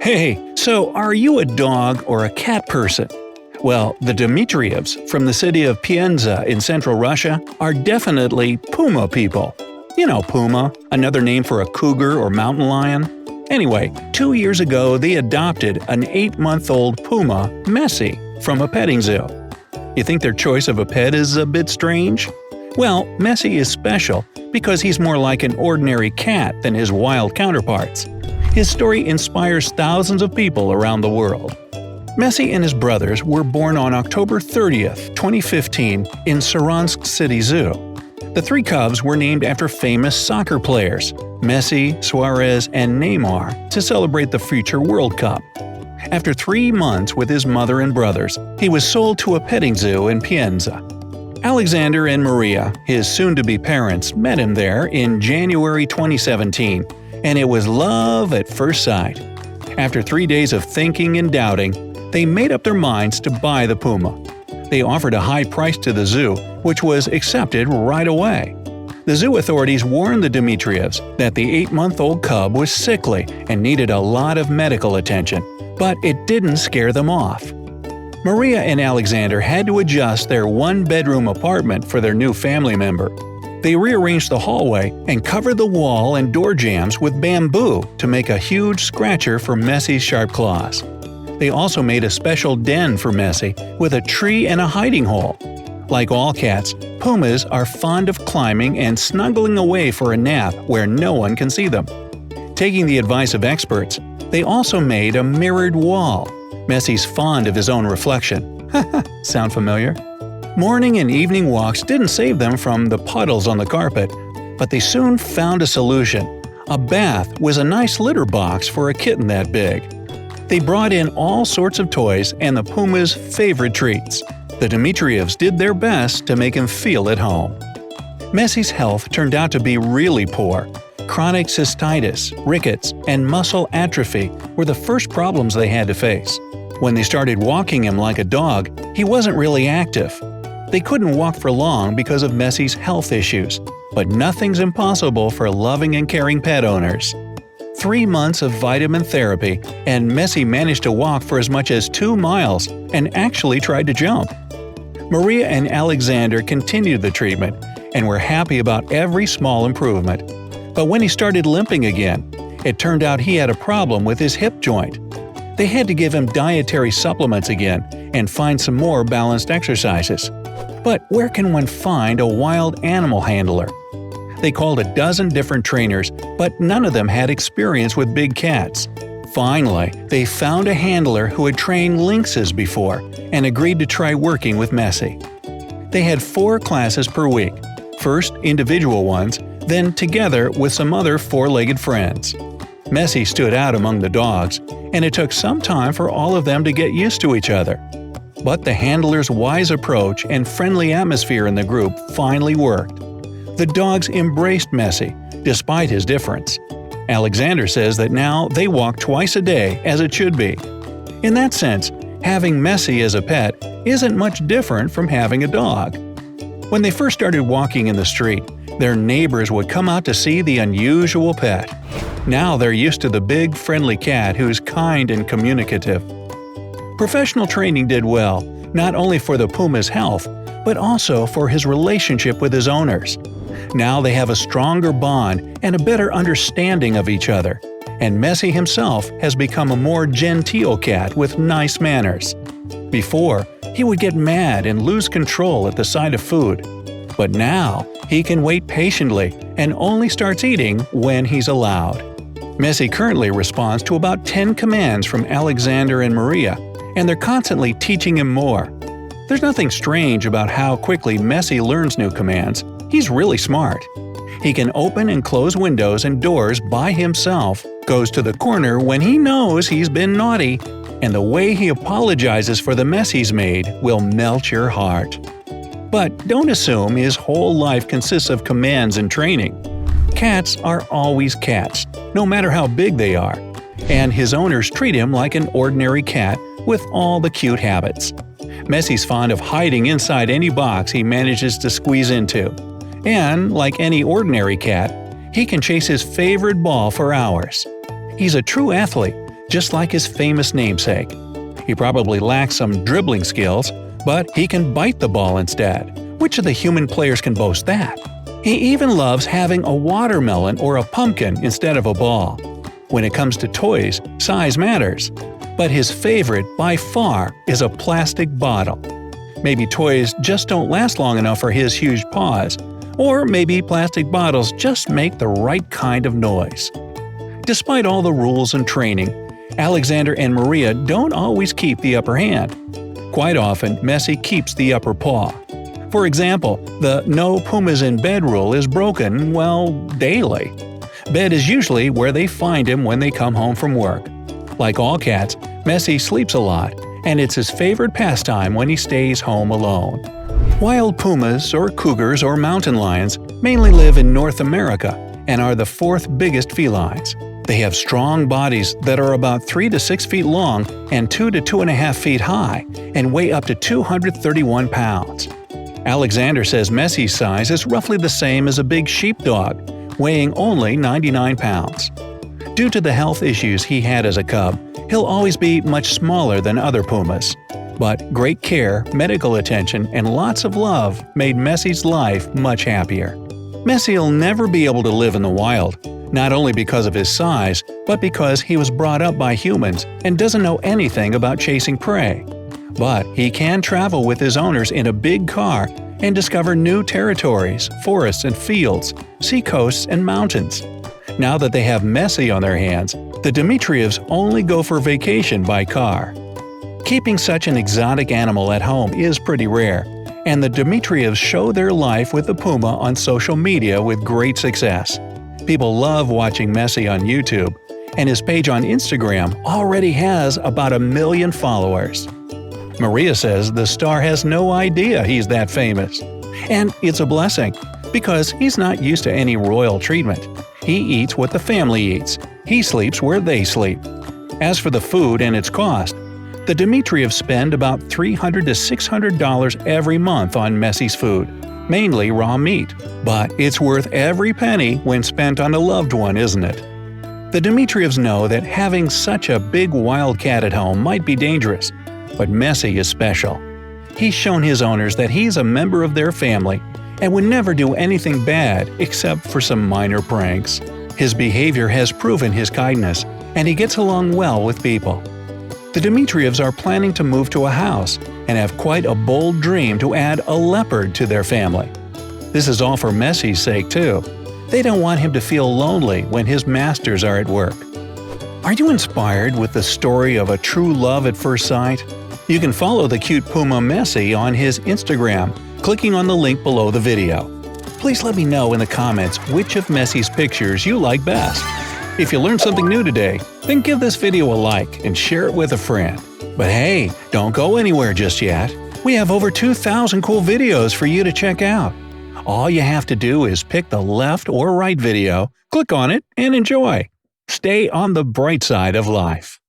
Hey, so are you a dog or a cat person? Well, the Dmitrievs from the city of Pienza in central Russia are definitely puma people. You know puma, another name for a cougar or mountain lion. Anyway, 2 years ago they adopted an 8-month-old puma, Messi, from a petting zoo. You think their choice of a pet is a bit strange? Well, Messi is special because he's more like an ordinary cat than his wild counterparts. His story inspires thousands of people around the world. Messi and his brothers were born on October 30th, 2015 in Saransk City Zoo. The 3 cubs were named after famous soccer players, Messi, Suarez, and Neymar, to celebrate the future World Cup. After 3 months with his mother and brothers, he was sold to a petting zoo in Pienza. Alexander and Maria, his soon-to-be parents, met him there in January 2017, and it was love at first sight. After 3 days of thinking and doubting, they made up their minds to buy the puma. They offered a high price to the zoo, which was accepted right away. The zoo authorities warned the Dmitrievs that the 8-month-old cub was sickly and needed a lot of medical attention, but it didn't scare them off. Maria and Alexander had to adjust their 1-bedroom apartment for their new family member. They rearranged the hallway and covered the wall and door jambs with bamboo to make a huge scratcher for Messi's sharp claws. They also made a special den for Messi with a tree and a hiding hole. Like all cats, pumas are fond of climbing and snuggling away for a nap where no one can see them. Taking the advice of experts, they also made a mirrored wall. Messi's fond of his own reflection. Sound familiar? Morning and evening walks didn't save them from the puddles on the carpet, but they soon found a solution. A bath was a nice litter box for a kitten that big. They brought in all sorts of toys and the puma's favorite treats. The Dmitrievs did their best to make him feel at home. Messi's health turned out to be really poor. Chronic cystitis, rickets, and muscle atrophy were the first problems they had to face. When they started walking him like a dog, he wasn't really active. They couldn't walk for long because of Messi's health issues, but nothing's impossible for loving and caring pet owners. 3 months of vitamin therapy, and Messi managed to walk for as much as 2 miles and actually tried to jump. Maria and Alexander continued the treatment and were happy about every small improvement. But when he started limping again, it turned out he had a problem with his hip joint. They had to give him dietary supplements again and find some more balanced exercises. But where can one find a wild animal handler? They called a dozen different trainers, but none of them had experience with big cats. Finally, they found a handler who had trained lynxes before and agreed to try working with Messi. They had 4 classes per week, first individual ones, then together with some other 4-legged friends. Messi stood out among the dogs, and it took some time for all of them to get used to each other. But the handler's wise approach and friendly atmosphere in the group finally worked. The dogs embraced Messi, despite his difference. Alexander says that now they walk twice a day as it should be. In that sense, having Messi as a pet isn't much different from having a dog. When they first started walking in the street, their neighbors would come out to see the unusual pet. Now they're used to the big, friendly cat who's kind and communicative. Professional training did well, not only for the puma's health, but also for his relationship with his owners. Now they have a stronger bond and a better understanding of each other, and Messi himself has become a more genteel cat with nice manners. Before, he would get mad and lose control at the sight of food. But now, he can wait patiently and only starts eating when he's allowed. Messi currently responds to about 10 commands from Alexander and Maria, and they're constantly teaching him more. There's nothing strange about how quickly Messi learns new commands. He's really smart. He can open and close windows and doors by himself, goes to the corner when he knows he's been naughty, and the way he apologizes for the mess he's made will melt your heart. But don't assume his whole life consists of commands and training. Cats are always cats, no matter how big they are, and his owners treat him like an ordinary cat with all the cute habits. Messi's fond of hiding inside any box he manages to squeeze into. And, like any ordinary cat, he can chase his favorite ball for hours. He's a true athlete, just like his famous namesake. He probably lacks some dribbling skills, but he can bite the ball instead. Which of the human players can boast that? He even loves having a watermelon or a pumpkin instead of a ball. When it comes to toys, size matters. But his favorite, by far, is a plastic bottle. Maybe toys just don't last long enough for his huge paws. Or maybe plastic bottles just make the right kind of noise. Despite all the rules and training, Alexander and Maria don't always keep the upper hand. Quite often, Messi keeps the upper paw. For example, the "no pumas in bed" rule is broken, well, daily. Bed is usually where they find him when they come home from work. Like all cats, Messi sleeps a lot, and it's his favorite pastime when he stays home alone. Wild pumas, or cougars, or mountain lions mainly live in North America and are the fourth biggest felines. They have strong bodies that are about 3 to 6 feet long and 2 to 2.5 feet high and weigh up to 231 pounds. Alexander says Messi's size is roughly the same as a big sheepdog, weighing only 99 pounds. Due to the health issues he had as a cub, he'll always be much smaller than other pumas. But great care, medical attention, and lots of love made Messi's life much happier. Messi'll never be able to live in the wild, not only because of his size, but because he was brought up by humans and doesn't know anything about chasing prey. But he can travel with his owners in a big car and discover new territories, forests and fields, seacoasts and mountains. Now that they have Messi on their hands, the Dmitrievs only go for vacation by car. Keeping such an exotic animal at home is pretty rare, and the Dmitrievs show their life with the puma on social media with great success. People love watching Messi on YouTube, and his page on Instagram already has about 1 million followers. Maria says the star has no idea he's that famous. And it's a blessing, because he's not used to any royal treatment. He eats what the family eats. He sleeps where they sleep. As for the food and its cost, the Dmitrievs spend about $300 to $600 every month on Messi's food, mainly raw meat. But it's worth every penny when spent on a loved one, isn't it? The Dmitrievs know that having such a big wild cat at home might be dangerous, but Messi is special. He's shown his owners that he's a member of their family and would never do anything bad except for some minor pranks. His behavior has proven his kindness, and he gets along well with people. The Dmitrievs are planning to move to a house and have quite a bold dream to add a leopard to their family. This is all for Messi's sake too. They don't want him to feel lonely when his masters are at work. Are you inspired with the story of a true love at first sight? You can follow the cute puma Messi on his Instagram, clicking on the link below the video. Please let me know in the comments which of Messi's pictures you like best. If you learned something new today, then give this video a like and share it with a friend. But hey, don't go anywhere just yet. We have over 2,000 cool videos for you to check out. All you have to do is pick the left or right video, click on it, and enjoy. Stay on the bright side of life.